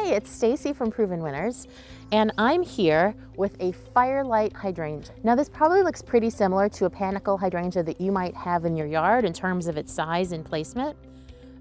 Hey, it's Stacy from Proven Winners, and I'm here with a Firelight hydrangea. Now this probably looks pretty similar to a panicle hydrangea that you might have in your yard in terms of its size and placement.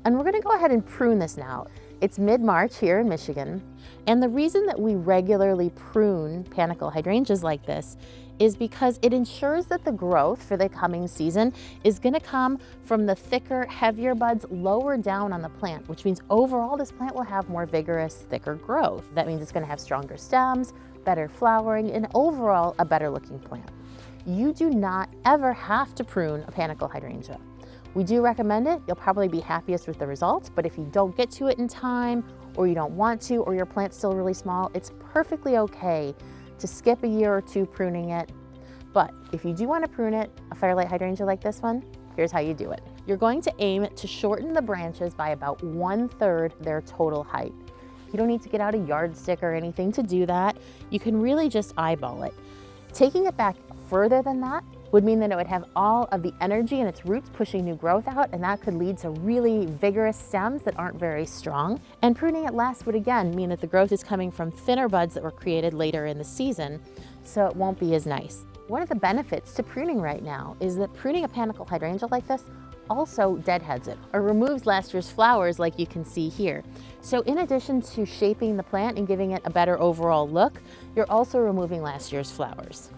And we're gonna go ahead and prune this now. It's mid-March here in Michigan, and the reason that we regularly prune panicle hydrangeas like this is because it ensures that the growth for the coming season is gonna come from the thicker, heavier buds lower down on the plant, which means overall this plant will have more vigorous, thicker growth. That means it's gonna have stronger stems, better flowering, and overall a better looking plant. You do not ever have to prune a panicle hydrangea. We do recommend it. You'll probably be happiest with the results, but if you don't get to it in time, or you don't want to, or your plant's still really small, it's perfectly okay to skip a year or two pruning it. But if you do want to prune it, a Firelight hydrangea like this one, here's how you do it. You're going to aim to shorten the branches by about 1/3 their total height. You don't need to get out a yardstick or anything to do that. You can really just eyeball it. Taking it back further than that would mean that it would have all of the energy in its roots pushing new growth out, and that could lead to really vigorous stems that aren't very strong. And pruning it less would again mean that the growth is coming from thinner buds that were created later in the season, so it won't be as nice. One of the benefits to pruning right now is that pruning a panicle hydrangea like this also deadheads it, or removes last year's flowers like you can see here. So in addition to shaping the plant and giving it a better overall look, you're also removing last year's flowers.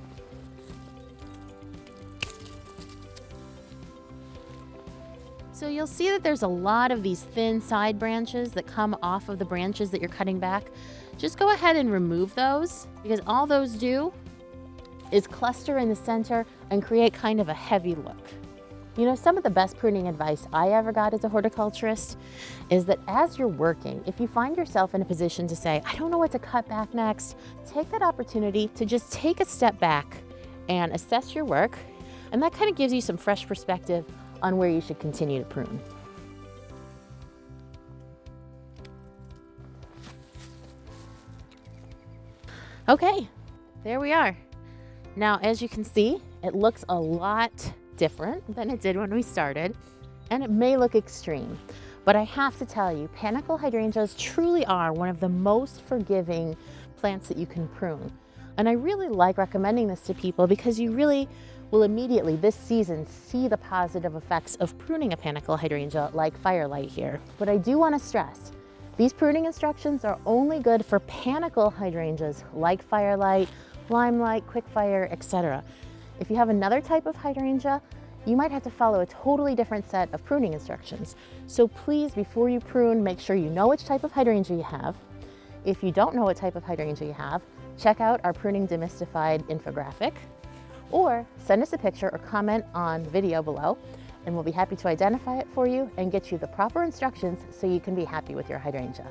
So you'll see that there's a lot of these thin side branches that come off of the branches that you're cutting back. Just go ahead and remove those, because all those do is cluster in the center and create kind of a heavy look. You know, some of the best pruning advice I ever got as a horticulturist is that as you're working, if you find yourself in a position to say, I don't know what to cut back next, take that opportunity to just take a step back and assess your work. And that kind of gives you some fresh perspective on where you should continue to prune. Okay, there we are. Now, as you can see, it looks a lot different than it did when we started, and it may look extreme, but I have to tell you, panicle hydrangeas truly are one of the most forgiving plants that you can prune. And I really like recommending this to people because you really will immediately this season see the positive effects of pruning a panicle hydrangea like Firelight here. But I do want to stress, these pruning instructions are only good for panicle hydrangeas like Firelight, Limelight, Quickfire, etc. If you have another type of hydrangea, you might have to follow a totally different set of pruning instructions. So please, before you prune, make sure you know which type of hydrangea you have. If you don't know what type of hydrangea you have, check out our Pruning Demystified infographic, or send us a picture or comment on the video below, and we'll be happy to identify it for you and get you the proper instructions so you can be happy with your hydrangea.